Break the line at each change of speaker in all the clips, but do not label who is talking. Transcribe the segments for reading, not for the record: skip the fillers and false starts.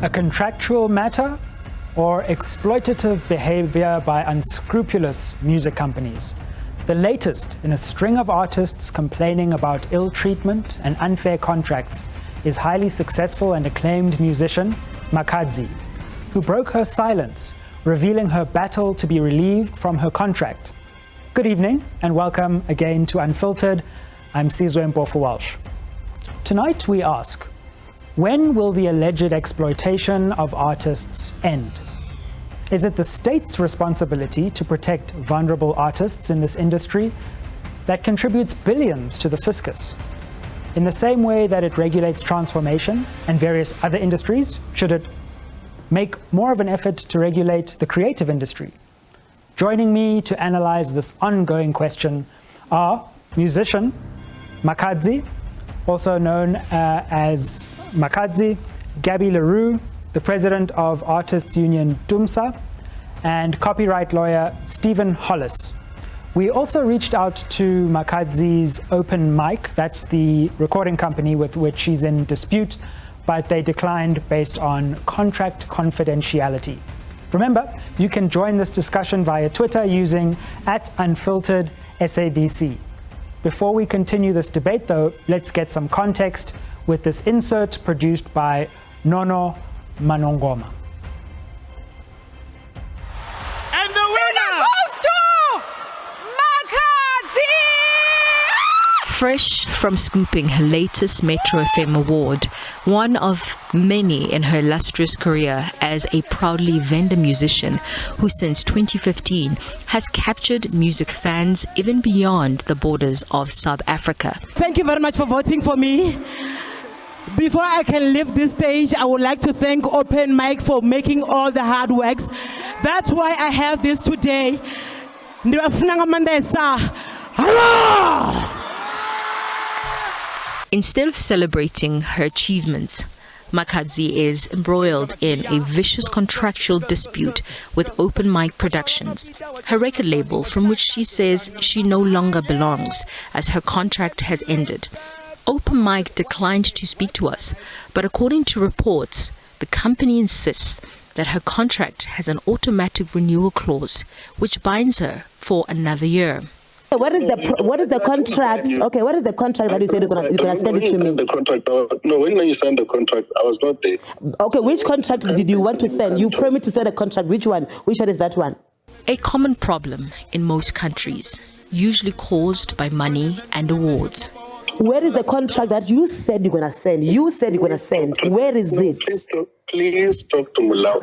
A contractual matter or exploitative behavior by unscrupulous music companies? The latest in a string of artists complaining about ill treatment and unfair contracts is highly successful and acclaimed musician Makhadzi, who broke her silence, revealing her battle to be relieved from her contract. Good evening and welcome again to Unfiltered. I'm Sizwe Mpofu-Walsh. Tonight we ask, when will the alleged exploitation of artists end? Is it the state's responsibility to protect vulnerable artists in this industry that contributes billions to the fiscus? In the same way that it regulates transformation and various other industries, should it make more of an effort to regulate the creative industry? Joining me to analyze this ongoing question are musician Makhadzi, also known as Makhadzi, Gabby LaRue, the president of Artists Union DUMSA, and copyright lawyer Stephen Hollis. We also reached out to Makhadzi's Open Mic, that's the recording company with which she's in dispute, but they declined based on contract confidentiality. Remember, you can join this discussion via Twitter using @Unfiltered SABC. Before we continue this debate though, let's get some context with this insert produced by Nono Manongoma.
And the winner goes to Makhadzi!
Fresh from scooping her latest Metro FM award, one of many in her illustrious career as a proudly Venda musician who since 2015 has captured music fans even beyond the borders of South Africa.
Thank you very much for voting for me. Before I can leave this stage, I would like to thank Open Mic for making all the hard works. That's why I have this today.
Instead of celebrating her achievements, Makhadzi is embroiled in a vicious contractual dispute with Open Mic Productions, her record label from which she says she no longer belongs as her contract has ended. Open Mic declined to speak to us, but according to reports, the company insists that her contract has an automatic renewal clause which binds her for another year.
What is the contract? Okay, what is the contract that you said you're gonna send it to me?
The contract, no, when you signed the contract, I was not there.
Okay, which contract did you want to send? You promised to send a contract. Which one? Which one is that one?
A common problem in most countries, usually caused by money and awards.
Where is the contract that you said you're gonna send? You said you're gonna send. Where is it?
Please talk to Mulao.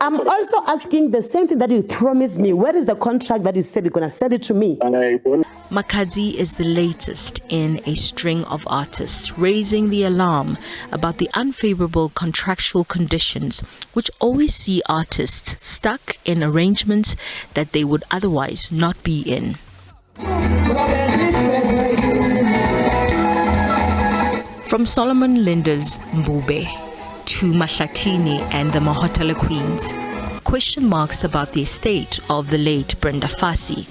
I'm also asking the same thing that you promised me. Where is the contract that you said you're gonna send it to me?
Makhadzi is the latest in a string of artists raising the alarm about the unfavorable contractual conditions which always see artists stuck in arrangements that they would otherwise not be in. From Solomon Linda's Mbube to Mahlatini and the Mahotela Queens, question marks about the estate of the late Brenda Fassie.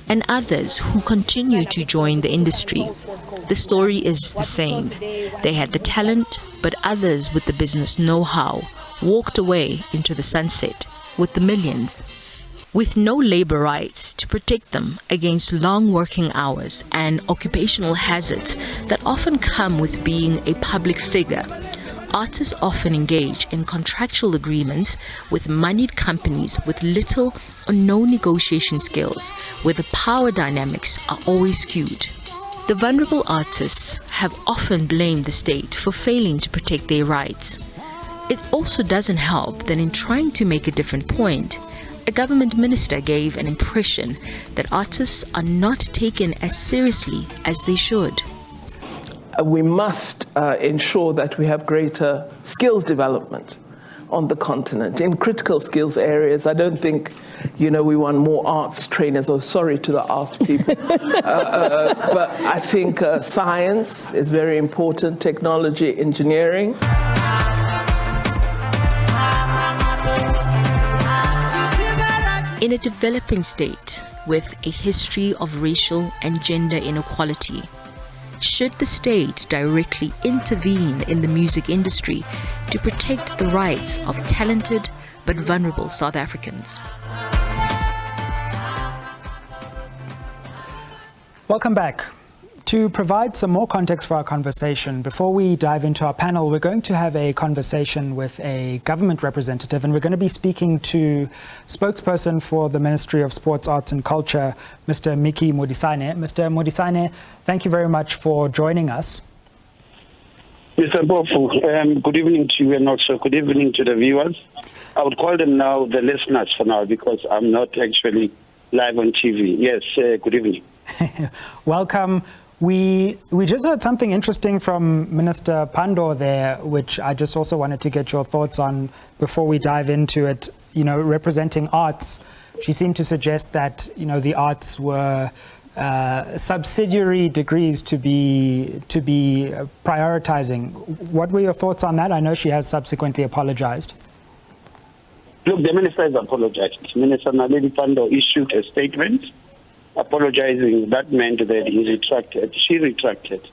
And others who continue to join the industry. The story is the same. They had the talent, but others with the business know-how walked away into the sunset with the millions, with no labor rights to protect them against long working hours and occupational hazards that often come with being a public figure. Artists often engage in contractual agreements with moneyed companies with little or no negotiation skills, where the power dynamics are always skewed. The vulnerable artists have often blamed the state for failing to protect their rights. It also doesn't help that in trying to make a different point, a government minister gave an impression that artists are not taken as seriously as they should.
We must ensure that we have greater skills development on the continent in critical skills areas. I don't think, we want more arts trainers, or sorry to the arts people. But I think science is very important, technology, engineering.
In a developing state with a history of racial and gender inequality, should the state directly intervene in the music industry to protect the rights of talented but vulnerable South Africans?
Welcome back. To provide some more context for our conversation, before we dive into our panel, we're going to have a conversation with a government representative, and we're going to be speaking to spokesperson for the Ministry of Sports, Arts and Culture, Mr. Miki Modisane. Mr. Modisane, thank you very much for joining us.
Mr. Bofu, good evening to you and also good evening to the viewers. I would call them now the listeners for now because I'm not actually live on TV. Yes, good evening.
Welcome. We just heard something interesting from Minister Pandor there, which I just also wanted to get your thoughts on before we dive into it. You know, representing arts, she seemed to suggest that, you know, the arts were subsidiary degrees to be prioritizing. What were your thoughts on that? I know she has subsequently apologized.
Look, the minister has apologized. Minister Naledi Pandor issued a statement apologizing. That meant that she retracted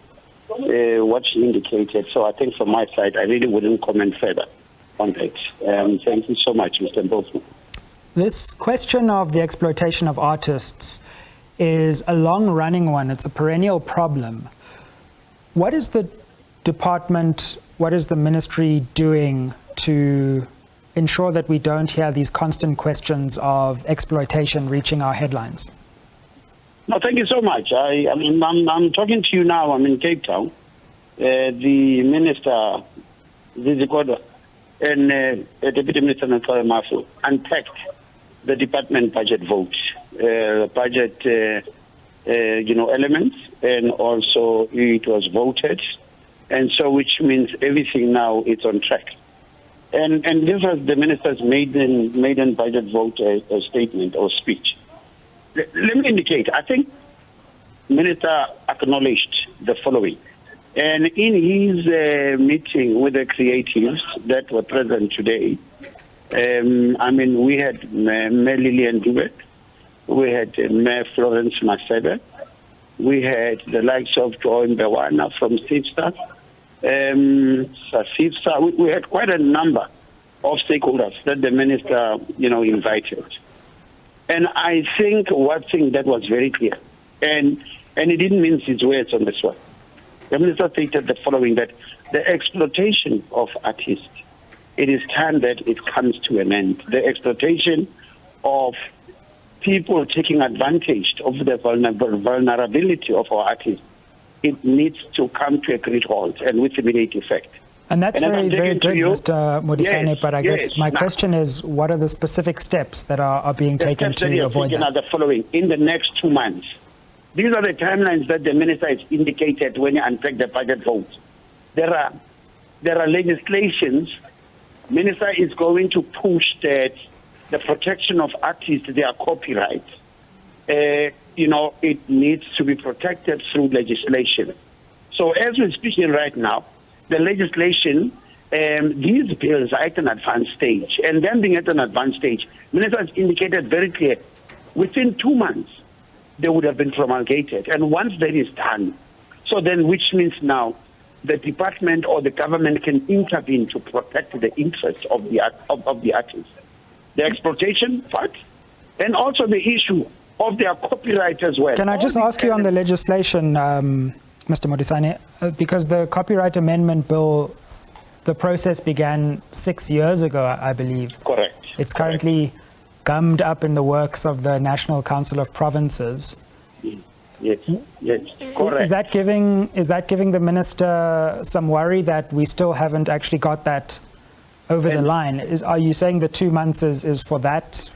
what she indicated. So I think from my side, I really wouldn't comment further on that. Thank you so much, Mr. Bofu.
This question of the exploitation of artists is a long-running one. It's a perennial problem. What is the department, what is the ministry doing to ensure that we don't hear these constant questions of exploitation reaching our headlines?
No, thank you so much. I'm talking to you now. I'm in Cape Town. The minister, Zizikoda, and Deputy Minister Natale Mafu unpacked the department budget vote, budget, elements, and also it was voted, and so which means everything now is on track. And this was the minister's maiden budget vote statement or speech. Let me indicate, I think Minister acknowledged the following. And in his meeting with the creatives that were present today, we had Mayor Lillian Dubek, we had Mayor Florence Masebe, we had the likes of Joy Mbewana from SIFSA, we had quite a number of stakeholders that the minister, invited. And I think one thing that was very clear, and he didn't mince his words on this one. The minister stated the following, that the exploitation of artists, it is time that it comes to an end. The exploitation of people taking advantage of the vulnerability of our artists, it needs to come to a great halt and with immediate effect.
And that's very, very good, Mr. Modisane, yes, but I guess my question is, what are the specific steps that are being taken to avoid that?
Are the following. In the next 2 months, these are the timelines that the minister has indicated when he unpacked the budget vote. There are legislations. Minister is going to push that the protection of artists, their copyright, it needs to be protected through legislation. So as we're speaking right now, the legislation, these bills are at an advanced stage. And them being at an advanced stage, Minister has indicated very clear, within 2 months, they would have been promulgated. And once that is done, so then which means now the department or the government can intervene to protect the interests of the artists. The exploitation part, and also the issue of their copyright as well.
Can I just ask you on the legislation, Mr. Modisane, because the Copyright Amendment Bill, the process began 6 years ago, I believe.
Correct.
It's currently gummed up in the works of the National Council of Provinces.
Yes, correct.
Is that giving the minister some worry that we still haven't actually got that over the line? Are you saying the 2 months is for that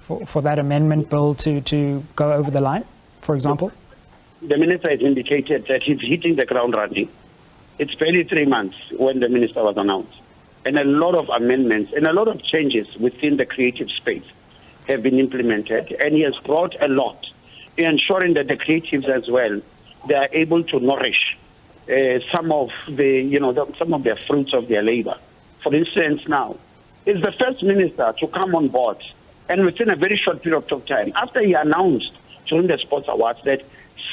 amendment bill to go over the line, for example?
The minister has indicated that he's hitting the ground running. It's barely 3 months when the minister was announced. And a lot of amendments and a lot of changes within the creative space have been implemented. And he has brought a lot in ensuring that the creatives as well, they are able to nourish some of their fruits of their labor. For instance, now, is the first minister to come on board and within a very short period of time, after he announced during the Sports Awards that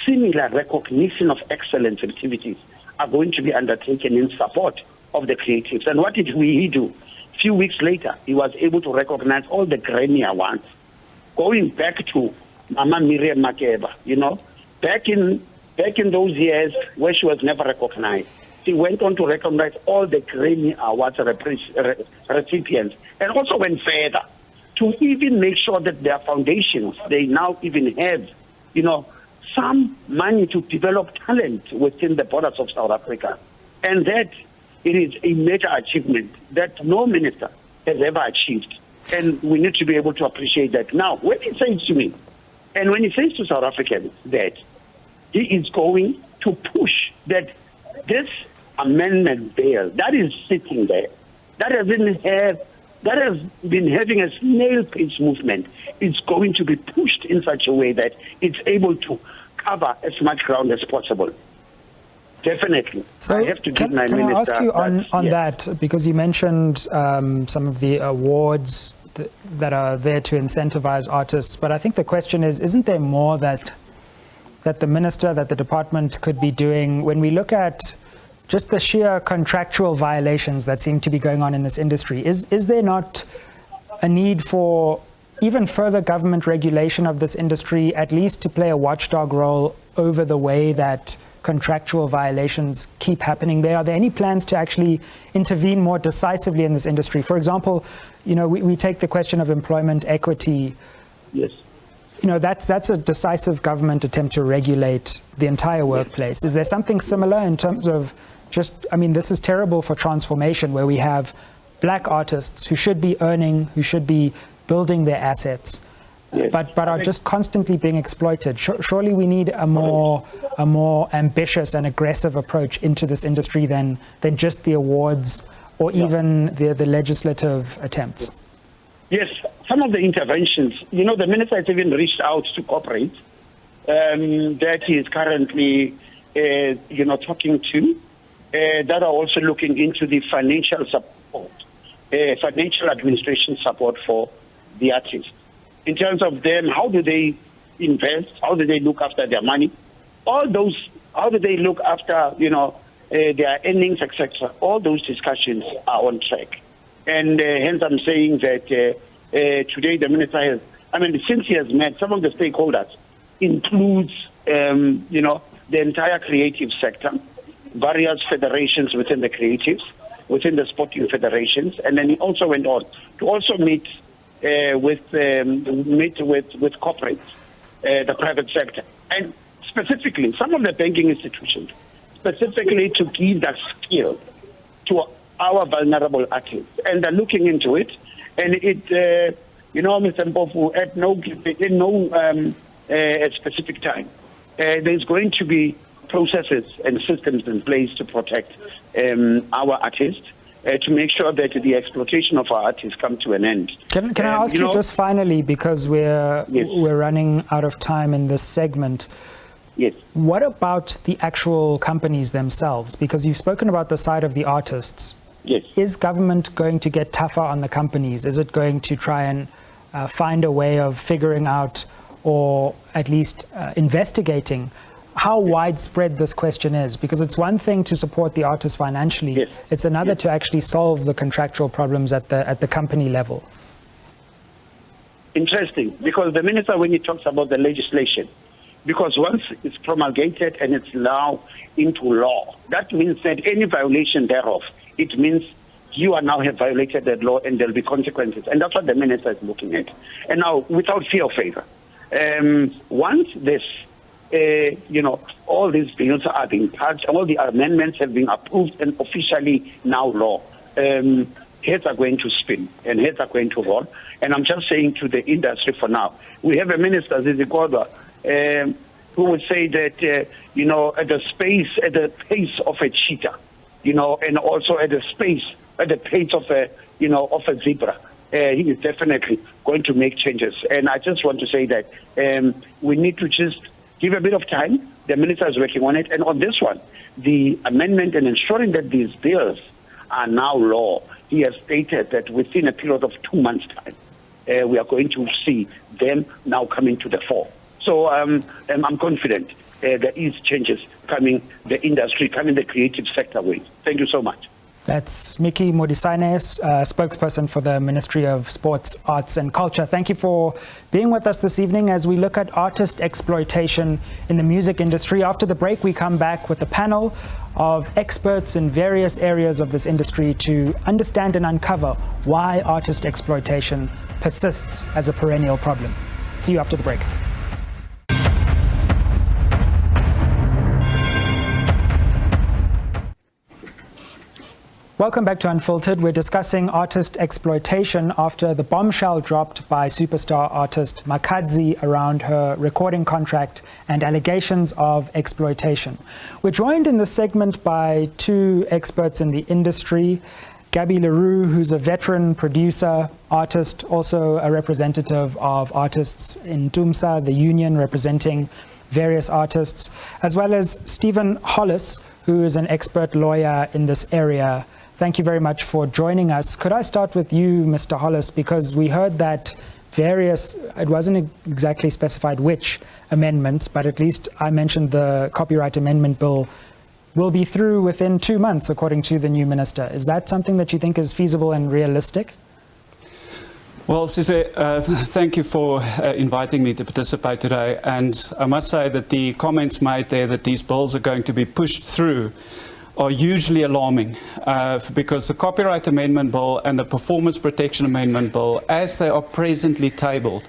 similar recognition of excellence activities are going to be undertaken in support of the creatives. And what did he do? A few weeks later, he was able to recognize all the Grammy Awards, going back to Mama Miriam Makeba, back in those years where she was never recognized. She went on to recognize all the Grammy Awards recipients, and also went further to even make sure that their foundations, they now even have, some money to develop talent within the borders of South Africa. And that it is a major achievement that no minister has ever achieved. And we need to be able to appreciate that. Now, when he says to me, and when he says to South Africans that he is going to push that this amendment bill that is sitting there, that has been having a snail pace movement, is going to be pushed in such a way that it's able to cover as much ground as possible. Definitely.
So
I have to give my
can I
minister
ask you on
yes.
that, because you mentioned some of the awards that are there to incentivize artists, but I think the question is, isn't there more that the minister, that the department could be doing when we look at just the sheer contractual violations that seem to be going on in this industry? Is there not a need for even further government regulation of this industry, at least to play a watchdog role over the way that contractual violations keep happening there? Are there any plans to actually intervene more decisively in this industry? For example, we take the question of employment equity.
Yes.
That's a decisive government attempt to regulate the entire workplace. Yes. Is there something similar in terms of this is terrible for transformation, where we have black artists who should be earning, who should be building their assets, yes, but are just constantly being exploited. Surely we need a more ambitious and aggressive approach into this industry than just the awards or even the legislative attempts.
Yes, some of the interventions, the minister has even reached out to corporates that he is currently, talking to, that are also looking into the financial support, financial administration support for the artists. In terms of them, how do they invest? How do they look after their money? All those, how do they look after, their earnings, etc. All those discussions are on track. And hence I'm saying that today the minister has, since he has met some of the stakeholders, includes, the entire creative sector, various federations within the creatives, within the sporting federations, and then he also went on to also meet with corporates, the private sector, and specifically some of the banking institutions, specifically to give that skill to our vulnerable artists, and they're looking into it. And it, Mr. Mpofu, at no specific time, there's going to be processes and systems in place to protect our artists, to make sure that the exploitation of our artists come to an end.
Can I ask you just finally, because we're running out of time in this segment,
yes,
what about the actual companies themselves? Because you've spoken about the side of the artists.
Yes.
Is government going to get tougher on the companies? Is it going to try and find a way of figuring out, or at least investigating, how widespread this question is? Because it's one thing to support the artists financially.
Yes.
It's another to actually solve the contractual problems at the company level.
Interesting, because the minister, when he talks about the legislation, because once it's promulgated and it's now into law, that means that any violation thereof, it means you are now have violated that law and there'll be consequences. And that's what the minister is looking at. And now, without fear or favor, once this, all these bills are being passed, all the amendments have been approved and officially now law, heads are going to spin and heads are going to roll. And I'm just saying to the industry for now, we have a minister, Zizi Kodwa, who would say that, at the pace of a cheetah, and also at the pace of a zebra, he is definitely going to make changes. And I just want to say that we need to just give a bit of time. The minister is working on it. And on this one, the amendment and ensuring that these bills are now law, he has stated that within a period of 2 months' time, we are going to see them now coming to the fore. So I'm confident there is changes coming the industry, coming the creative sector way. Thank you so much.
That's Miki Modisane, spokesperson for the Ministry of Sports, Arts and Culture. Thank you for being with us this evening as we look at artist exploitation in the music industry. After the break, we come back with a panel of experts in various areas of this industry to understand and uncover why artist exploitation persists as a perennial problem. See you after the break. Welcome back to Unfiltered. We're discussing artist exploitation after the bombshell dropped by superstar artist Makhadzi around her recording contract and allegations of exploitation. We're joined in this segment by two experts in the industry. Gabby Leroux, who's a veteran producer, artist, also a representative of artists in Tumsa, the union representing various artists, as well as Stephen Hollis, who is an expert lawyer in this area. Thank you very much for joining us. Could I start with you, Mr. Hollis, because we heard that it wasn't exactly specified which amendments, but at least I mentioned the Copyright Amendment Bill will be through within 2 months, according to the new minister. Is that something that you think is feasible and realistic?
Well, Sise, thank you for inviting me to participate today. And I must say that the comments made there that these bills are going to be pushed through are hugely alarming because the Copyright Amendment Bill and the Performance Protection Amendment Bill, as they are presently tabled,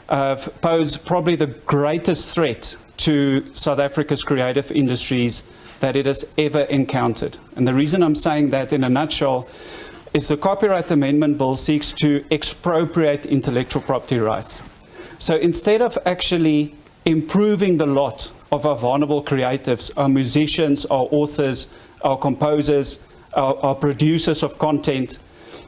pose probably the greatest threat to South Africa's creative industries that it has ever encountered. And the reason I'm saying that in a nutshell is the Copyright Amendment Bill seeks to expropriate intellectual property rights. So instead of actually improving the lot of our vulnerable creatives, our musicians, our authors, our composers, our producers of content,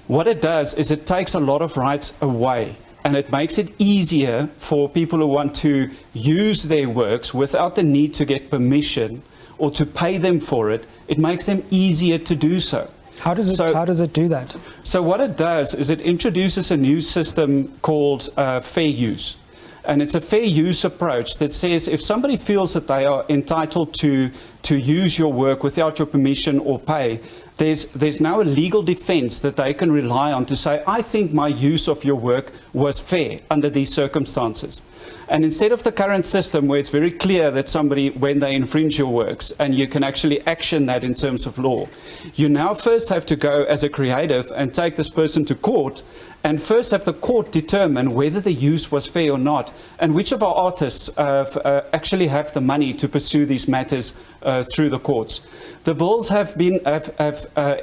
what it does is it takes a lot of rights away, and it makes it easier for people who want to use their works without the need to get permission or to pay them for it. It makes them easier to do so.
How does it do that?
So what it does is it introduces a new system called fair use. And it's a fair use approach that says if somebody feels that they are entitled to use your work without your permission or pay, there's now a legal defense that they can rely on to say, I think my use of your work was fair under these circumstances. And instead of the current system where it's very clear that somebody, when they infringe your works, and you can actually action that in terms of law, you now first have to go as a creative and take this person to court and first have the court determine whether the use was fair or not, and which of our artists actually have the money to pursue these matters through the courts. The bills have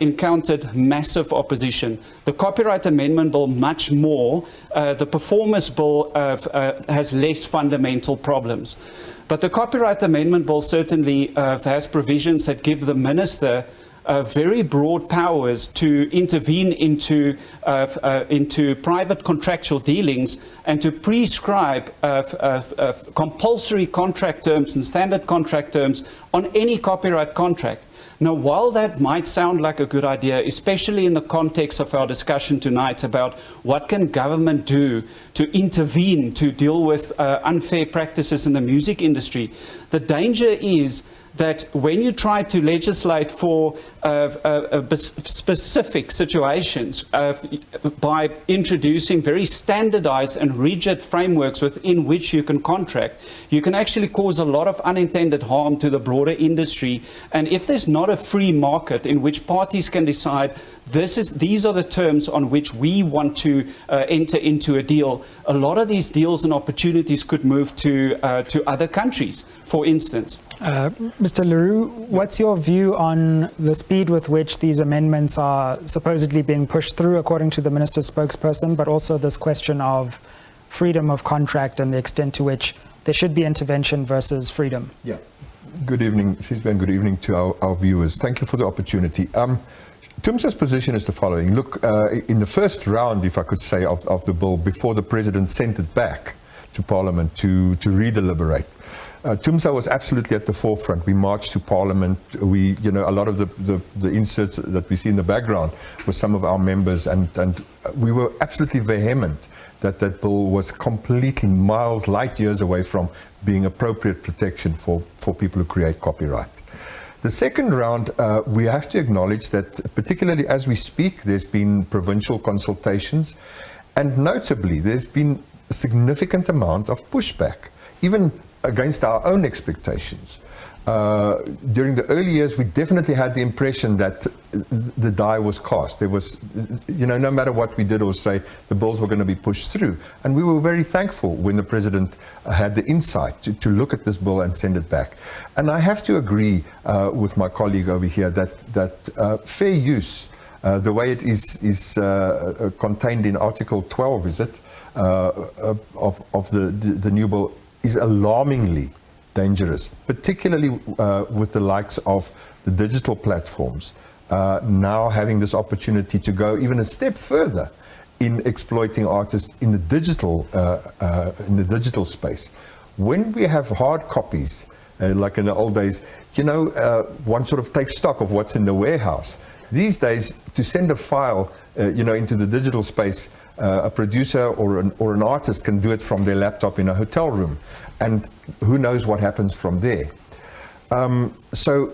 encountered massive opposition. The Copyright Amendment Bill much more. The Performance Bill has less fundamental problems. But the Copyright Amendment Bill certainly has provisions that give the minister very broad powers to intervene into private contractual dealings and to prescribe compulsory contract terms and standard contract terms on any copyright contract. Now, while that might sound like a good idea, especially in the context of our discussion tonight about what can government do to intervene to deal with unfair practices in the music industry, the danger is that when you try to legislate for specific situations by introducing very standardized and rigid frameworks within which you can contract, you can actually cause a lot of unintended harm to the broader industry. And if there's not a free market in which parties can decide these are the terms on which we want to enter into a deal, a lot of these deals and opportunities could move to other countries, for instance.
Mr. Leroux, what's your view on the speed with which these amendments are supposedly being pushed through, according to the minister's spokesperson, but also this question of freedom of contract and the extent to which there should be intervention versus freedom?
Yeah. Good evening, Cisben. Good evening to our viewers. Thank you for the opportunity. Tumsa's position is the following. Look, in the first round, if I could say, of the bill, before the president sent it back to Parliament to redeliberate, TUMSA was absolutely at the forefront. We marched to Parliament. We, a lot of the inserts that we see in the background were some of our members, and we were absolutely vehement that that bill was completely light years away from being appropriate protection for people who create copyright. The second round, we have to acknowledge that, particularly as we speak, there's been provincial consultations, and notably, there's been a significant amount of pushback, even against our own expectations. During the early years, we definitely had the impression that the die was cast. There was, no matter what we did or say, the bills were going to be pushed through. And we were very thankful when the President had the insight to look at this bill and send it back. And I have to agree with my colleague over here that fair use, the way it is contained in Article 12, is it, of the new bill, is alarmingly dangerous, particularly with the likes of the digital platforms now having this opportunity to go even a step further in exploiting artists in the digital space. When we have hard copies, like in the old days, one sort of takes stock of what's in the warehouse. These days, to send a file, into the digital space, a producer or an artist can do it from their laptop in a hotel room, and who knows what happens from there. So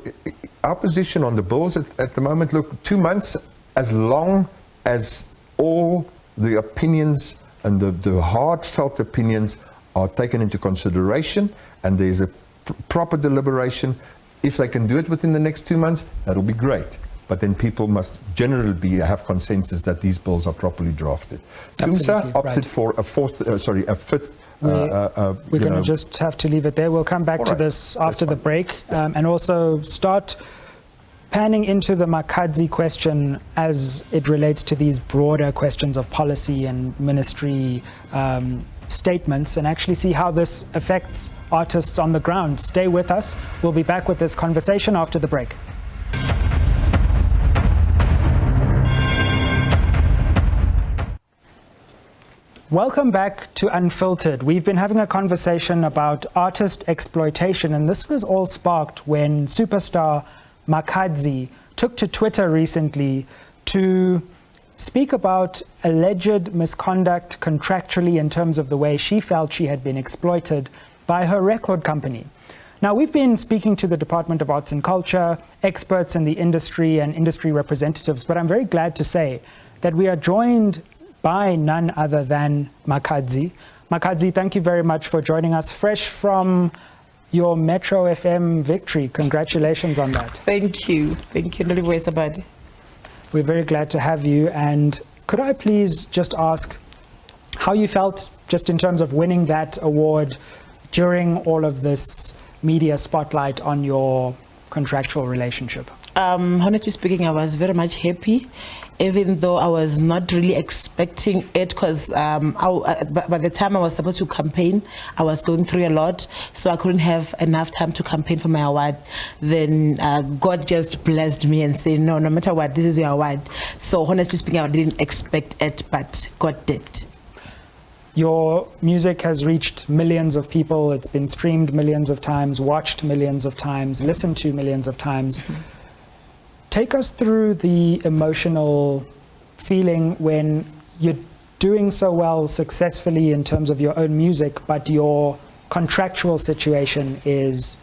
our position on the bills at the moment, look, 2 months, as long as all the opinions and the heartfelt opinions are taken into consideration and there's a proper deliberation. If they can do it within the next 2 months, that'll be great. But then people must generally have consensus that these bills are properly drafted. TUMSA opted for a fifth.
We're going to just have to leave it there. We'll come back to this after the break, and also start panning into the Makhadzi question as it relates to these broader questions of policy and ministry statements, and actually see how this affects artists on the ground. Stay with us. We'll be back with this conversation after the break. Welcome back to Unfiltered. We've been having a conversation about artist exploitation, and this was all sparked when superstar Makhadzi took to Twitter recently to speak about alleged misconduct contractually in terms of the way she felt she had been exploited by her record company. Now, we've been speaking to the Department of Arts and Culture, experts in the industry and industry representatives, but I'm very glad to say that we are joined by none other than Makhadzi. Makhadzi, thank you very much for joining us fresh from your Metro FM victory. Congratulations on that.
Thank you. Thank you, Nolibwe.
We're very glad to have you. And could I please just ask how you felt just in terms of winning that award during all of this media spotlight on your contractual relationship?
Honestly speaking, I was very much happy, even though I was not really expecting it, because by the time I was supposed to campaign, I was going through a lot, so I couldn't have enough time to campaign for my award. Then God just blessed me and said, no matter what, this is your award. So honestly speaking, I didn't expect it, but God did.
Your music has reached millions of people. It's been streamed millions of times, watched millions of times, listened to millions of times. Take us through the emotional feeling when you're doing so well successfully in terms of your own music, but your contractual situation is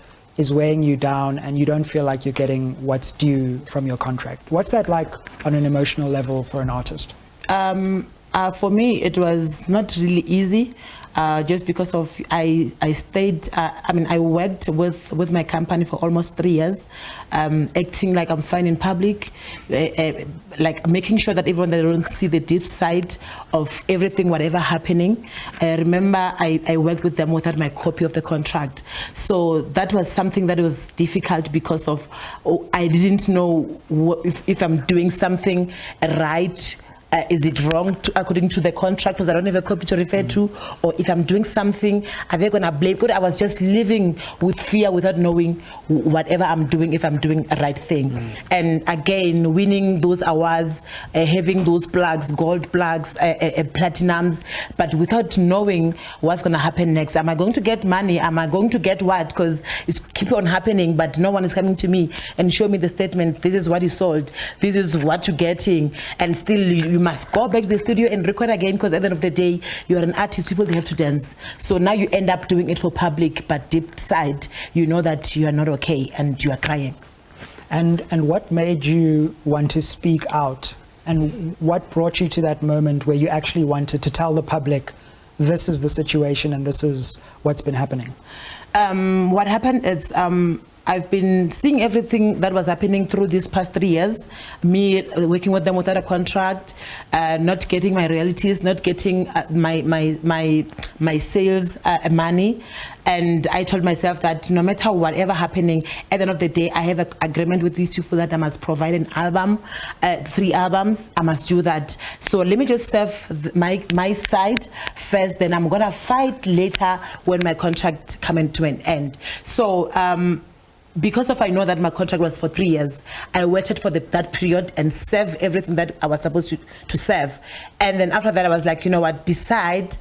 weighing you down and you don't feel like you're getting what's due from your contract. What's that like on an emotional level for an artist?
For me, it was not really easy, just because of I worked with my company for almost 3 years, acting like I'm fine in public, like making sure that everyone that don't see the deep side of everything, whatever happening. Remember, I worked with them without my copy of the contract, so that was something that was difficult because of I didn't know if I'm doing something right. is it wrong according to the contract because I don't have a copy to refer to, or if I'm doing something, are they going to blame? Because I was just living with fear without knowing whatever I'm doing, if I'm doing a right thing. And again, winning those awards, having those plugs, gold plugs, platinums, but without knowing what's going to happen next. Am I going to get money? Am I going to get what? Because it's keep on happening, but no one is coming to me and show me the statement. This is what you sold. This is what you're getting. And still you must go back to the studio and record again, because at the end of the day, you are an artist, people, they have to dance. So now you end up doing it for public, but deep side, you know that you are not okay and you are crying.
And what made you want to speak out? And what brought you to that moment where you actually wanted to tell the public, this is the situation and this is what's been happening?
What happened is I've been seeing everything that was happening through these past 3 years. Me working with them without a contract, not getting my royalties, not getting my sales money. And I told myself that no matter whatever happening, at the end of the day, I have an agreement with these people that I must provide an album, 3 albums. I must do that. So let me just serve my side first, then I'm gonna fight later when my contract comes to an end. So because I know that my contract was for 3 years, I waited for that period and served everything that I was supposed to serve. And then after that, I was like, you know what, beside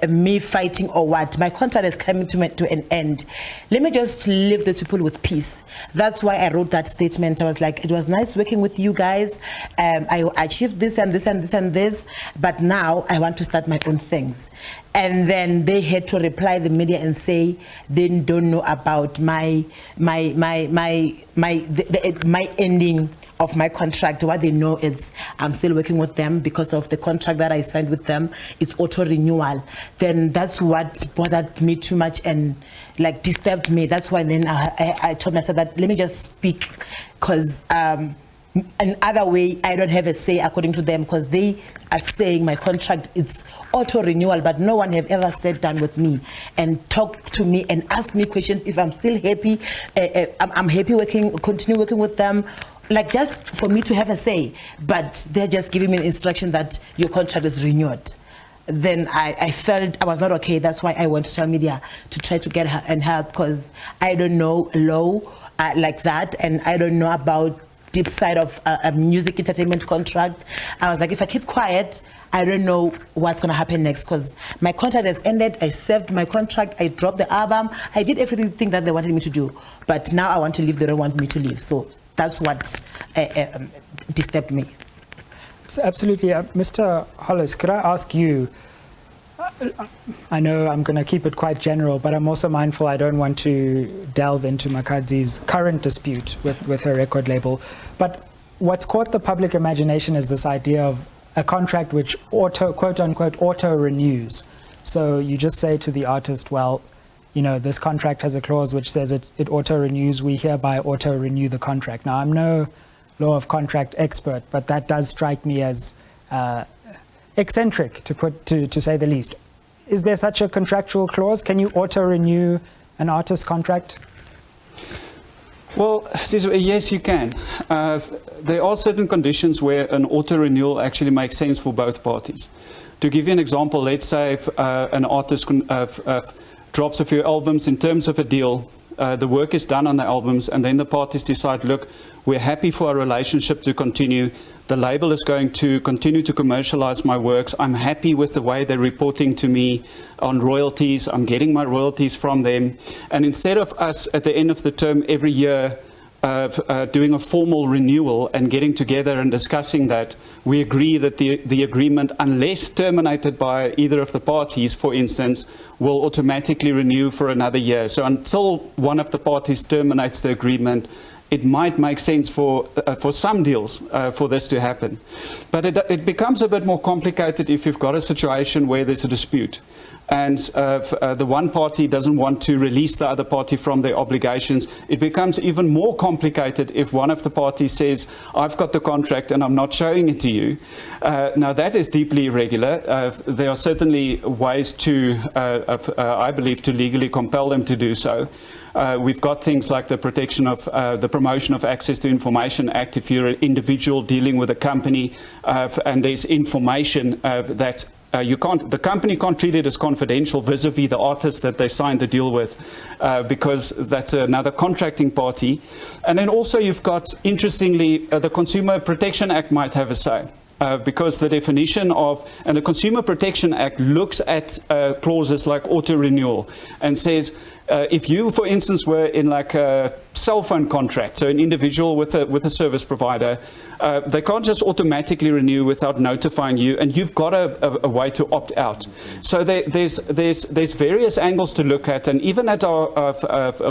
me fighting or what, my contract is coming to an end. Let me just leave these people with peace. That's why I wrote that statement. I was like, it was nice working with you guys. I achieved this and this and this and this, but now I want to start my own things. And then they had to reply the media and say they don't know about my ending of my contract. What they know is I'm still working with them because of the contract that I signed with them. It's auto renewal. Then that's what bothered me too much and like disturbed me. That's why then I told myself that let me just speak, because another way I don't have a say according to them, because they are saying my contract is auto renewal, but no one have ever sat down with me and talked to me and asked me questions if I'm still happy. I'm happy continue working with them, like just for me to have a say. But they're just giving me an instruction that your contract is renewed. Then I felt I was not okay. That's why I went to social media to try to get her and help, because I don't know law like that, and I don't know about deep side of a music entertainment contract. I was like, if I keep quiet, I don't know what's going to happen next, because my contract has ended. I served my contract. I dropped the album. I did everything that they wanted me to do. But now I want to leave. They don't want me to leave. So that's what disturbed me.
So absolutely. Mr. Hollis, could I ask you, I know I'm going to keep it quite general, but I'm also mindful I don't want to delve into Makhadzi's current dispute with her record label. But what's caught the public imagination is this idea of a contract which quote unquote auto renews. So you just say to the artist, well, you know, this contract has a clause which says it auto renews. We hereby auto renew the contract. Now, I'm no law of contract expert, but that does strike me as eccentric, to say the least. Is there such a contractual clause? Can you auto-renew an artist's contract?
Well, yes, you can. There are certain conditions where an auto-renewal actually makes sense for both parties. To give you an example, let's say if an artist drops a few albums. In terms of a deal, the work is done on the albums, and then the parties decide, look, we're happy for our relationship to continue. The label is going to continue to commercialize my works. I'm happy with the way they're reporting to me on royalties. I'm getting my royalties from them. And instead of us at the end of the term every year doing a formal renewal and getting together and discussing that, we agree that the agreement, unless terminated by either of the parties, for instance, will automatically renew for another year. So until one of the parties terminates the agreement, it might make sense for some deals for this to happen. But it becomes a bit more complicated if you've got a situation where there's a dispute. and the one party doesn't want to release the other party from their obligations, it becomes even more complicated if one of the parties says, I've got the contract and I'm not showing it to you. Now that is deeply irregular. There are certainly ways to, I believe, to legally compel them to do so. We've got things like the protection of the Promotion of Access to Information Act. If you're an individual dealing with a company and there's information that the company can't treat it as confidential vis-a-vis the artist that they signed the deal with, because that's another contracting party. And then also you've got, interestingly, the Consumer Protection Act might have a say. Because the definition of, and the Consumer Protection Act looks at clauses like auto-renewal and says, if you, for instance, were in like a cell phone contract, so an individual with a service provider, they can't just automatically renew without notifying you, and you've got a way to opt out. So there's various angles to look at, and even at our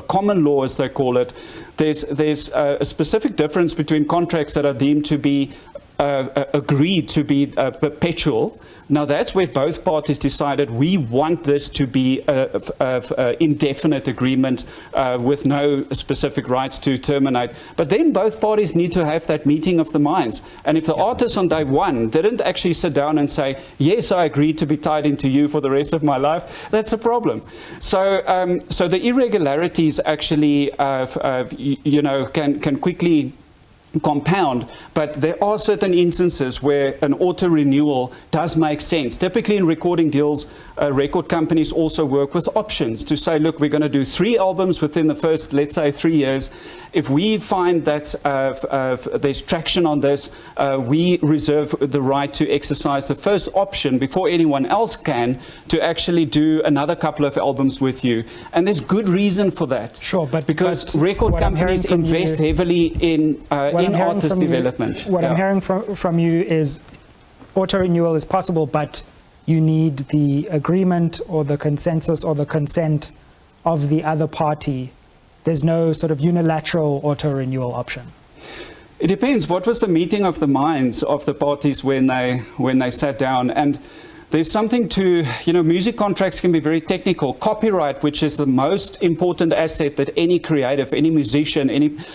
common law, as they call it, there's a specific difference between contracts that are deemed to be agreed to be perpetual. Now that's where both parties decided we want this to be an indefinite agreement with no specific rights to terminate. But then both parties need to have that meeting of the minds. And if the artist on day one didn't actually sit down and say, yes, I agree to be tied into you for the rest of my life, that's a problem. So, so the irregularities actually, can quickly compound, but there are certain instances where an auto-renewal does make sense. Typically in recording deals, record companies also work with options to say, look, we're going to do 3 albums within the first, let's say, 3 years. If we find that there's traction on this, we reserve the right to exercise the first option before anyone else can to actually do another couple of albums with you. And there's good reason for that.
Sure, but
because record companies invest heavily in artist development.
What I'm hearing from you is auto-renewal is possible, but you need the agreement or the consensus or the consent of the other party. There's no sort of unilateral auto-renewal option.
It depends. What was the meeting of the minds of the parties when they sat down? And there's something to, music contracts can be very technical. Copyright, which is the most important asset that any creative, any musician,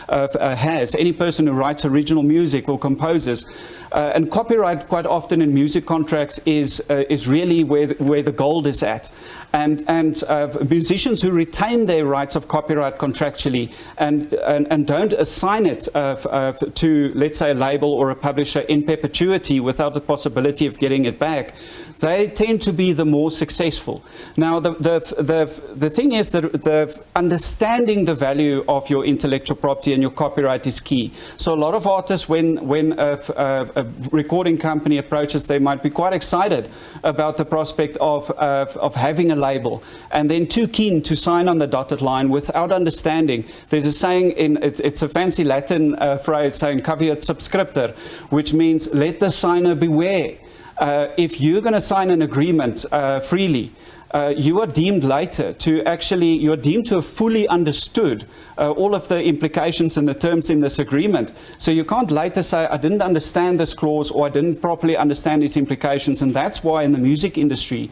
has, any person who writes original music or composes. And copyright quite often in music contracts is really where the gold is at. And musicians who retain their rights of copyright contractually and don't assign it to, let's say, a label or a publisher in perpetuity without the possibility of getting it back, they tend to be the more successful. Now, the thing is that the understanding the value of your intellectual property and your copyright is key. So a lot of artists, when a recording company approaches, they might be quite excited about the prospect of having a label, and then too keen to sign on the dotted line without understanding. There's a saying, it's a fancy Latin phrase saying caveat subscriptor, which means let the signer beware. If you're going to sign an agreement freely, you are deemed later to actually, you're deemed to have fully understood all of the implications and the terms in this agreement. So you can't later say, I didn't understand this clause, or I didn't properly understand its implications. And that's why in the music industry,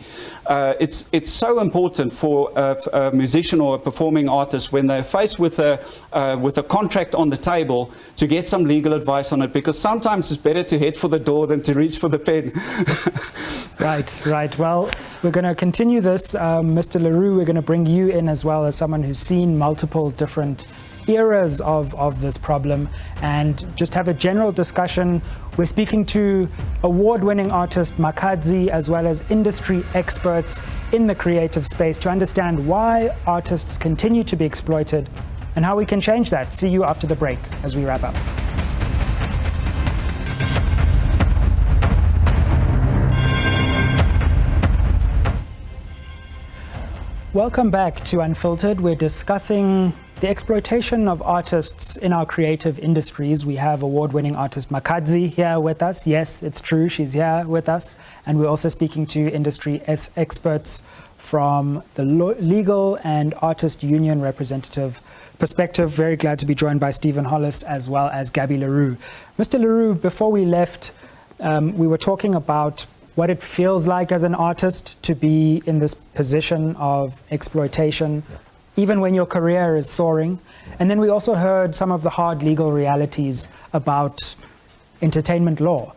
it's so important for a musician or a performing artist, when they're faced with a contract on the table, to get some legal advice on it, because sometimes it's better to head for the door than to reach for the pen.
Right. Well, we're going to continue this. Mr. Leroux, we're going to bring you in as well as someone who's seen multiple different eras of this problem, and just have a general discussion. We're speaking to award-winning artist Makhadzi, as well as industry experts in the creative space, to understand why artists continue to be exploited and how we can change that. See you after the break as we wrap up. Welcome back to Unfiltered. We're discussing the exploitation of artists in our creative industries. We have award-winning artist Makhadzi here with us. Yes, it's true, she's here with us. And we're also speaking to industry experts from the legal and artist union representative perspective. Very glad to be joined by Stephen Hollis as well as Gabby Leroux. Mr. Leroux, before we left, we were talking about what it feels like as an artist to be in this position of exploitation, even when your career is soaring. And then we also heard some of the hard legal realities about entertainment law.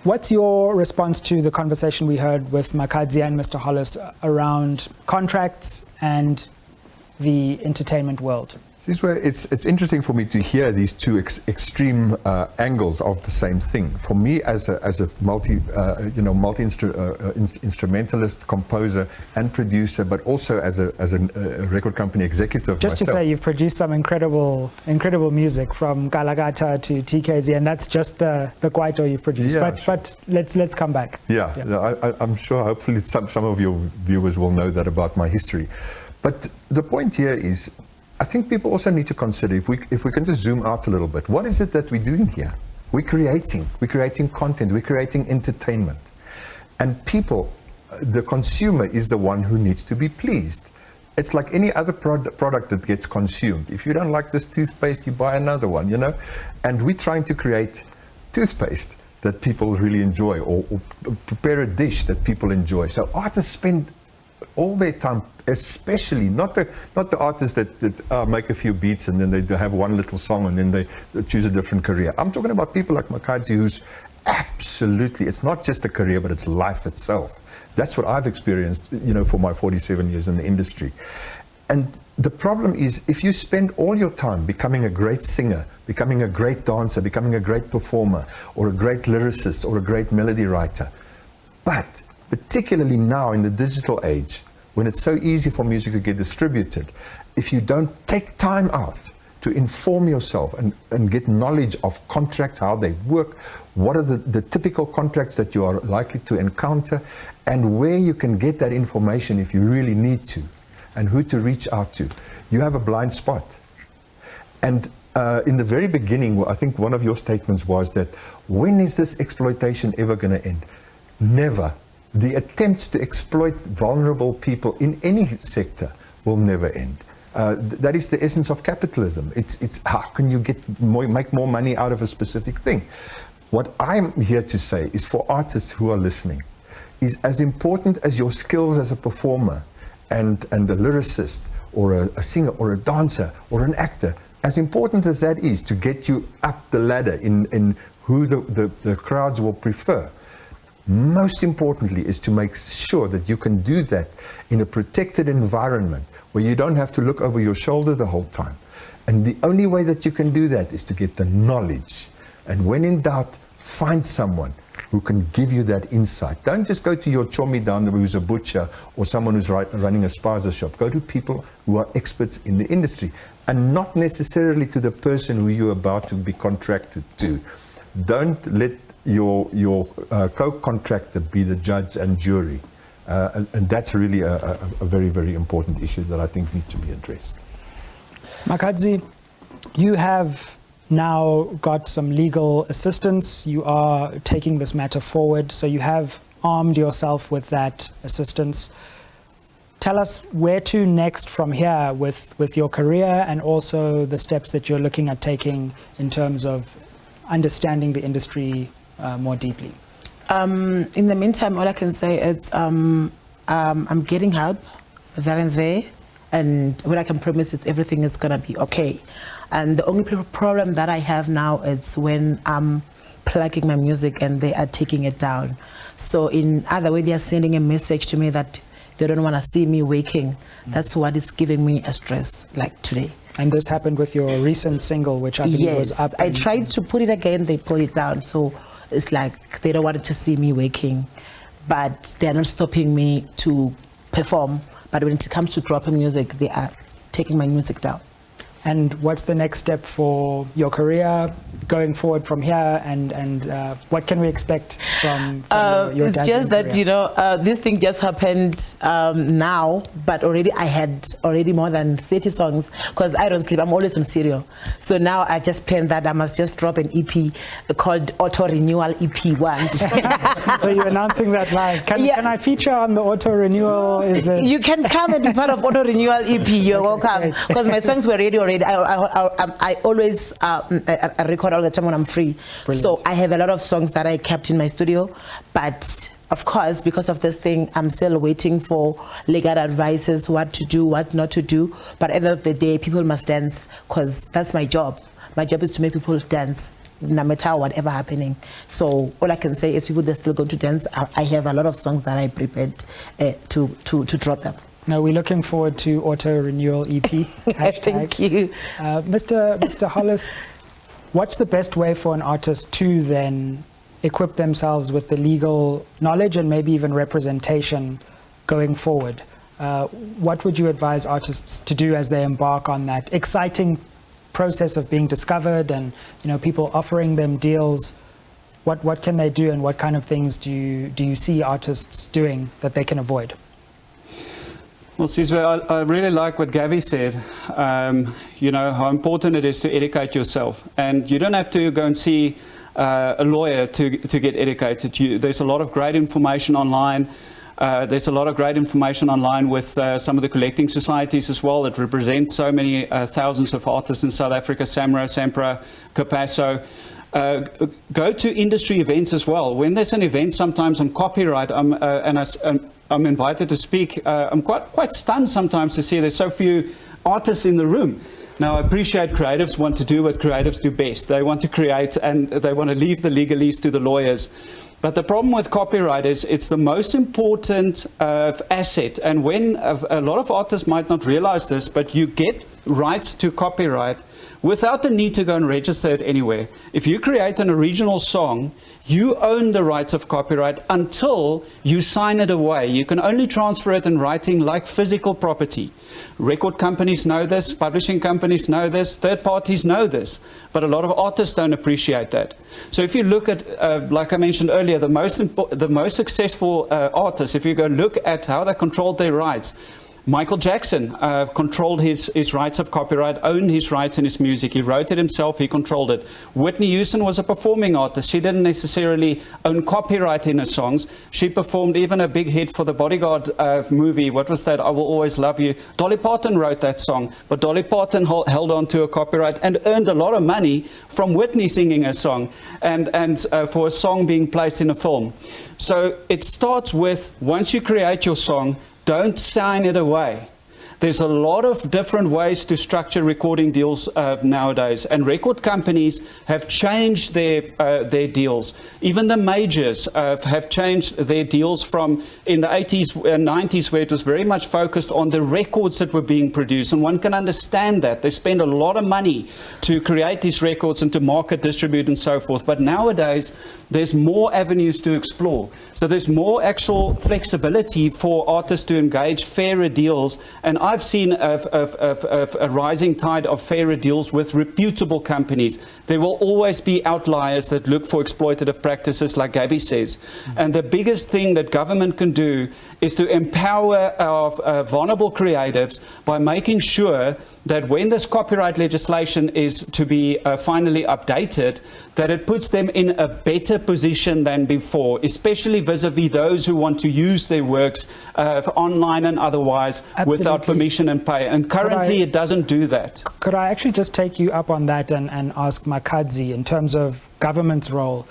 What's your response to the conversation we heard with Makhadzi and Mr. Hollis around contracts and the entertainment world?
This is where it's interesting for me to hear these two extreme angles of the same thing. For me, as a multi-instrumentalist, composer, and producer, but also as a record company executive.
Just
myself.
To say, you've produced some incredible music from Galagata to TKZ, and that's just the Kwaito you've produced.
Yeah,
but let's come back.
Yeah. I'm sure. Hopefully, some of your viewers will know that about my history. But the point here is, I think people also need to consider, if we can just zoom out a little bit, what is it that we're doing here? We're creating content, we're creating entertainment. And people, the consumer is the one who needs to be pleased. It's like any other product that gets consumed. If you don't like this toothpaste, you buy another one, you know? And we're trying to create toothpaste that people really enjoy, or prepare a dish that people enjoy. So artists spend all their time, especially not the artists that make a few beats and then they have one little song and then they choose a different career. I'm talking about people like Makhadzi, who's absolutely, it's not just a career, but it's life itself. That's what I've experienced, you know, for my 47 years in the industry. And the problem is, if you spend all your time becoming a great singer, becoming a great dancer, becoming a great performer, or a great lyricist, or a great melody writer, but particularly now in the digital age, when it's so easy for music to get distributed, if you don't take time out to inform yourself and get knowledge of contracts, how they work, what are the typical contracts that you are likely to encounter, and where you can get that information if you really need to, and who to reach out to, you have a blind spot. And in the very beginning, I think one of your statements was that, when is this exploitation ever going to end? Never. The attempts to exploit vulnerable people in any sector will never end. That is the essence of capitalism. It's how can you make more money out of a specific thing? What I'm here to say is, for artists who are listening, is as important as your skills as a performer and a lyricist or a singer or a dancer or an actor, as important as that is to get you up the ladder in who the crowds will prefer, most importantly is to make sure that you can do that in a protected environment where you don't have to look over your shoulder the whole time. And the only way that you can do that is to get the knowledge. And when in doubt, find someone who can give you that insight. Don't just go to your chommy down there who's a butcher or someone who's running a spaza shop. Go to people who are experts in the industry, and not necessarily to the person who you're about to be contracted to. Don't let your co-contractor be the judge and jury. And that's really a very, very important issue that I think needs to be addressed.
Makhadzi, you have now got some legal assistance. You are taking this matter forward, so you have armed yourself with that assistance. Tell us where to next from here with your career, and also the steps that you're looking at taking in terms of understanding the industry more deeply.
In the meantime, all I can say is I'm getting help there and there, and what I can promise is everything is going to be okay. And the only problem that I have now is when I'm plugging my music and they are taking it down. So in other way, they are sending a message to me that they don't want to see me waking. That's what is giving me a stress, like today.
And this happened with your recent single, which I believe was up.
I tried to put it again, they pulled it down. So it's like they don't want to see me waking, but they're not stopping me to perform. But when it comes to dropping music, they are taking my music down.
And what's the next step for your career going forward from here, and what can we expect from your
It's just that, you know, this thing just happened now, but already I had more than 30 songs, because I don't sleep, I'm always on serial. So now I just planned that I must just drop an EP called Auto Renewal EP 1.
So you're announcing that live. Can I feature on the Auto Renewal?
You can come and be part of Auto Renewal EP, you're welcome, because my songs were already ready. I always I record all the time when I'm free.
Brilliant.
So I have a lot of songs that I kept in my studio, but of course, because of this thing, I'm still waiting for legal advices, what to do, what not to do. But at the end of the day, people must dance, because that's my job. My job is to make people dance, no matter whatever happening. So all I can say is people that are still going to dance, I have a lot of songs that I prepared to drop them.
Now we're looking forward to Auto Renewal EP.
Thank you.
Mr. Hollis, what's the best way for an artist to then equip themselves with the legal knowledge and maybe even representation going forward? What would you advise artists to do as they embark on that exciting process of being discovered and people offering them deals? What can they do, and what kind of things do you see artists doing that they can avoid?
Well, Sizwe, I really like what Gabby said. How important it is to educate yourself, and you don't have to go and see a lawyer to get educated. There's a lot of great information online. There's a lot of great information online with some of the collecting societies as well that represent so many thousands of artists in South Africa, SAMRO, SAMPRA, Capasso. Go to industry events as well. When there's an event sometimes on copyright, I'm invited to speak, I'm quite stunned sometimes to see there's so few artists in the room. Now, I appreciate creatives want to do what creatives do best. They want to create and they want to leave the legalese to the lawyers. But the problem with copyright is it's the most important asset. And when a lot of artists might not realize this, but you get rights to copyright without the need to go and register it anywhere. If you create an original song, you own the rights of copyright until you sign it away. You can only transfer it in writing like physical property. Record companies know this, publishing companies know this, third parties know this, but a lot of artists don't appreciate that. So if you look at, like I mentioned earlier, the most successful artists, if you go look at how they controlled their rights, Michael Jackson controlled his rights of copyright, owned his rights in his music. He wrote it himself, he controlled it. Whitney Houston was a performing artist. She didn't necessarily own copyright in her songs. She performed even a big hit for the Bodyguard movie. What was that? I Will Always Love You. Dolly Parton wrote that song, but Dolly Parton held on to a copyright and earned a lot of money from Whitney singing a song and for a song being placed in a film. So it starts with, once you create your song, don't sign it away. There's a lot of different ways to structure recording deals nowadays, and record companies have changed their deals. Even the majors have changed their deals from in the 80s and 90s, where it was very much focused on the records that were being produced, and one can understand that. They spend a lot of money to create these records and to market, distribute, and so forth. But nowadays, there's more avenues to explore. So there's more actual flexibility for artists to engage fairer deals, and I've seen a rising tide of fairer deals with reputable companies. There will always be outliers that look for exploitative practices, like Gabby says. And the biggest thing that government can do is to empower our vulnerable creatives by making sure that when this copyright legislation is to be finally updated, that it puts them in a better position than before, especially vis-a-vis those who want to use their works online and otherwise without permission and pay. And currently it doesn't do that.
Could I actually just take you up on that and ask Makhadzi, in terms of government's role,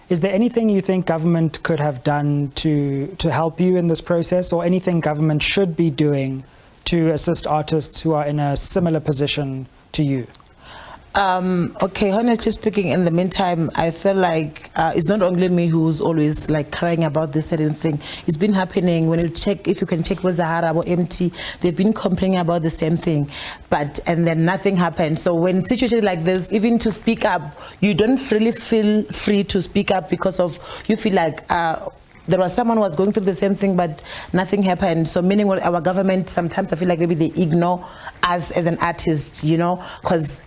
is there anything you think government could have done to help you in this process, or anything government should be doing to assist artists who are in a similar position to you?
Okay, honestly speaking, in the meantime, I feel like it's not only me who's always like crying about this certain thing. It's been happening. When you check, if you can check with Zahara or MT, they've been complaining about the same thing, and then nothing happened. So when situations like this, even to speak up, you don't really feel free to speak up, because of you feel like there was someone who was going through the same thing, but nothing happened. So meaning what our government, sometimes I feel like maybe they ignore us as an artist, because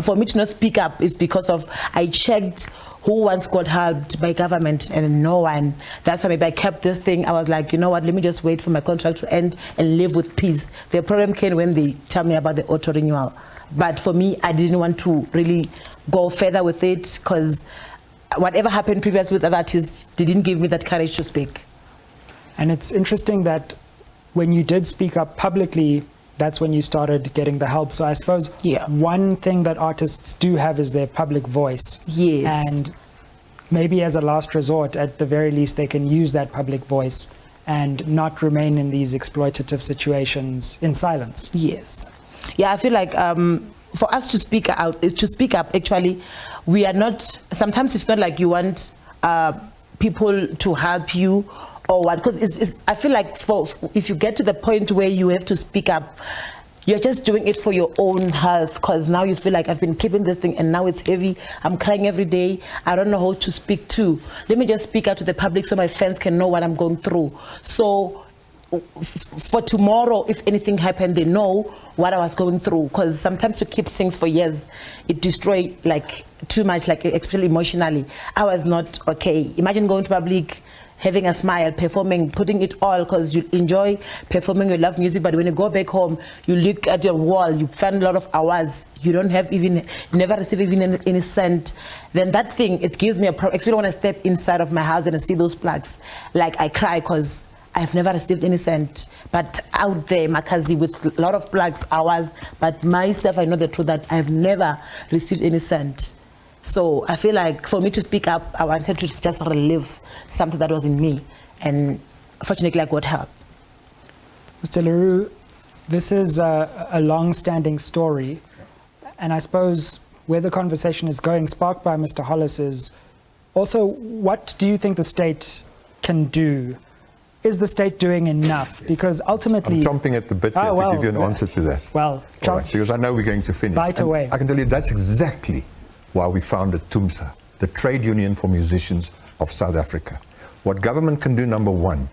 for me to not speak up is because of I checked who once got helped by government and no one. That's why maybe I kept this thing. I was like, you know what, let me just wait for my contract to end and live with peace. The problem came when they tell me about the auto renewal. But for me, I didn't want to really go further with it, because whatever happened previously with other artists didn't give me that courage to speak.
And it's interesting that when you did speak up publicly, that's when you started getting the help. So I suppose one thing that artists do have is their public voice.
Yes.
And maybe as a last resort, at the very least, they can use that public voice and not remain in these exploitative situations in silence.
Yes. Yeah, I feel like for us to speak out, to speak up, actually, we are not, sometimes it's not like you want people to help you or what, because I feel like if you get to the point where you have to speak up, you're just doing it for your own health, because now you feel like I've been keeping this thing and now it's heavy. I'm crying every day. I don't know who to speak to. Let me just speak out to the public so my fans can know what I'm going through. So for tomorrow, if anything happened, they know what I was going through. Because sometimes you keep things for years, it destroys like too much, like especially emotionally. I was not okay. Imagine going to public, having a smile, performing, putting it all, because you enjoy performing, you love music, but when you go back home, you look at your wall, you find a lot of hours, you don't have even, never receive even any cent, then that thing, it gives me a problem. Actually, when I step inside of my house and I see those plugs, like I cry, because I've never received any cent. But out there, Makhadzi, with a lot of plugs, hours, but myself, I know the truth that I've never received any cent. So I feel like for me to speak up, I wanted to just relive something that was in me. And fortunately, I got help.
Mr. Leroux, this is a long-standing story. And I suppose where the conversation is going, sparked by Mr. Hollis, is also, what do you think the state can do? Is the state doing enough? Because ultimately...
I'm chomping at the bit here to give you an answer to that.
Well,
right, because I know we're going to finish.
Bite away.
I can tell you that's exactly why we founded TUMSA, the Trade Union for Musicians of South Africa. What government can do, number one,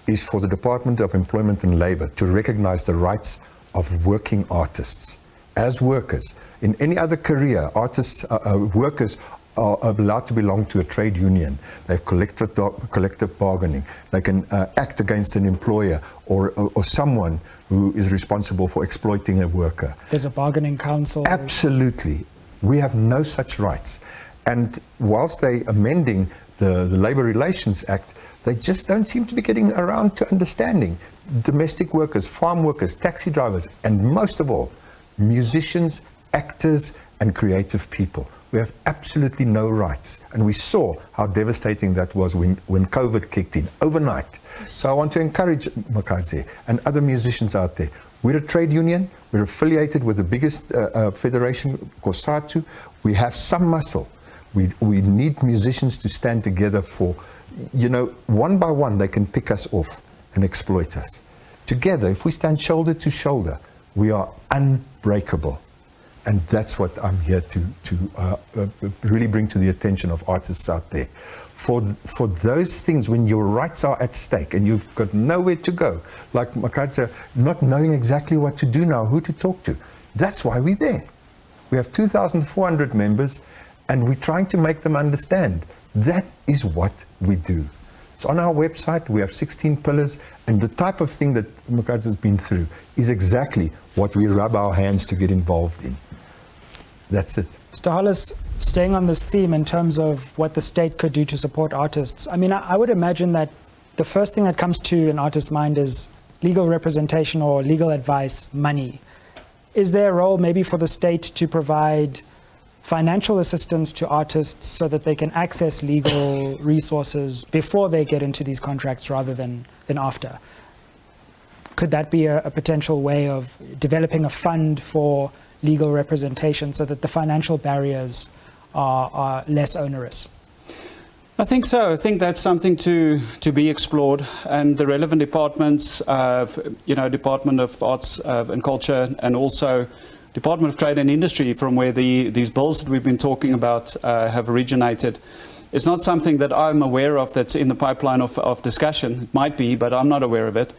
is for the Department of Employment and Labour to recognize the rights of working artists as workers. In any other career, artists, workers are allowed to belong to a trade union. They have collective bargaining. They can act against an employer or someone who is responsible for exploiting a worker.
There's a bargaining council.
Absolutely. We have no such rights. And whilst they're amending the Labour Relations Act, they just don't seem to be getting around to understanding domestic workers, farm workers, taxi drivers, and most of all, musicians, actors, and creative people. We have absolutely no rights. And we saw how devastating that was when COVID kicked in overnight. So I want to encourage Makhadzi and other musicians out there. We're a trade union. We're affiliated with the biggest federation, COSATU. We have some muscle. We need musicians to stand together for, you know, one by one they can pick us off and exploit us. Together, if we stand shoulder to shoulder, we are unbreakable. And that's what I'm here to really bring to the attention of artists out there. For those things, when your rights are at stake and you've got nowhere to go, like Makhadzi, not knowing exactly what to do now, who to talk to, that's why we're there. We have 2,400 members, and we're trying to make them understand. That is what we do. It's on our website. We have 16 pillars, and the type of thing that Makhadzi has been through is exactly what we rub our hands to get involved in. That's it.
Mr. Hollis, staying on this theme in terms of what the state could do to support artists, I mean, I would imagine that the first thing that comes to an artist's mind is legal representation or legal advice, money. Is there a role maybe for the state to provide financial assistance to artists so that they can access legal resources before they get into these contracts rather than after? Could that be a potential way of developing a fund for legal representation so that the financial barriers are less onerous?
I think so. I think that's something to be explored, and the relevant departments, Department of Arts and Culture, and also Department of Trade and Industry, from where these bills that we've been talking about have originated. It's not something that I'm aware of that's in the pipeline of discussion. It might be, but I'm not aware of it.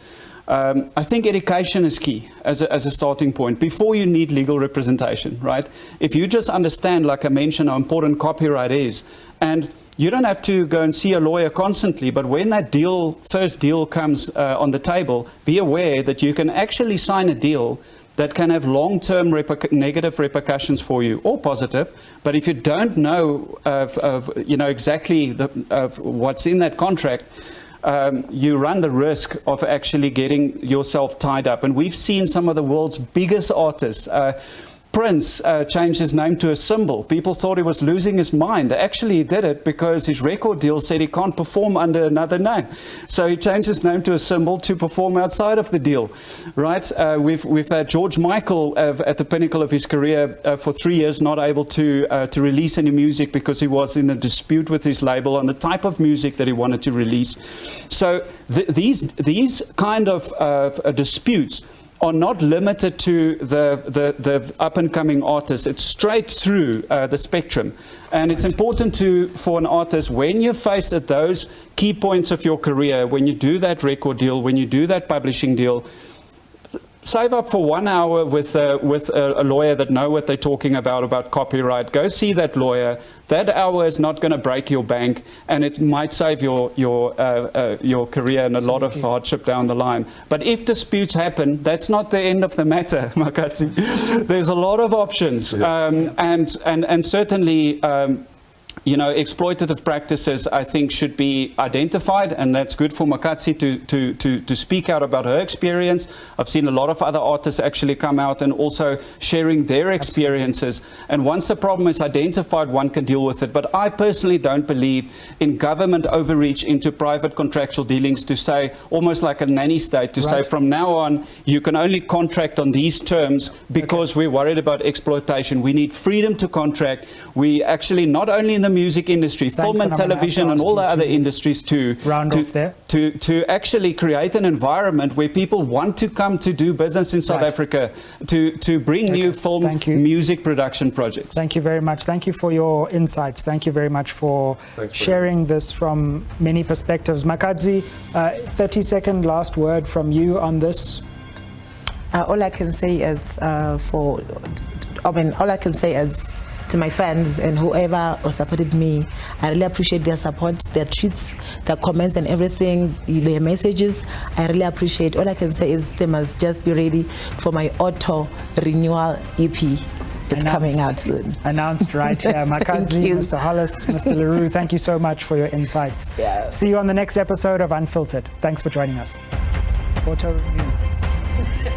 I think education is key as a starting point before you need legal representation, right? If you just understand, like I mentioned, how important copyright is, and you don't have to go and see a lawyer constantly, but when that first deal comes on the table, be aware that you can actually sign a deal that can have long-term negative repercussions for you, or positive. But if you don't know exactly what's in that contract, you run the risk of actually getting yourself tied up. And we've seen some of the world's biggest artists. Prince changed his name to a symbol. People thought he was losing his mind. Actually, he did it because his record deal said he can't perform under another name. So he changed his name to a symbol to perform outside of the deal, right? We've had George Michael at the pinnacle of his career for 3 years, not able to release any music because he was in a dispute with his label on the type of music that he wanted to release. So these kind of disputes are not limited to the up-and-coming artists. It's straight through the spectrum. And it's important for an artist, when you're faced at those key points of your career, when you do that record deal, when you do that publishing deal, save up for 1 hour with a lawyer that know what they're talking about copyright. Go see that lawyer. That hour is not going to break your bank, and it might save your career and a lot of hardship down the line. But if disputes happen, that's not the end of the matter, Makhadzi. There's a lot of options, and certainly. Exploitative practices, I think, should be identified, and that's good for Makhadzi to speak out about her experience. I've seen a lot of other artists actually come out and also sharing their experiences. Absolutely. And once the problem is identified, one can deal with it. But I personally don't believe in government overreach into private contractual dealings to say, almost like a nanny state, to say from now on, you can only contract on these terms because we're worried about exploitation. We need freedom to contract. We actually, not only in the music industry, film and television and all the other industries too, to actually create an environment where people want to come to do business in South Africa, to bring new film music production projects.
Thank you very much. Thank you for your insights. Thank you very much for sharing this from many perspectives. Makhadzi, 30-second last word from you on this.
All I can say is all I can say is to my fans and whoever supported me, I really appreciate their support, their tweets, their comments and everything, their messages. I really appreciate. All I can say is they must just be ready for my auto renewal EP. It's coming out soon. Announced right here. Makhadzi, Mr. Hollis, Mr. Leroux, thank you so much for your insights. See you on the next episode of Unfiltered. Thanks for joining us. Auto renew.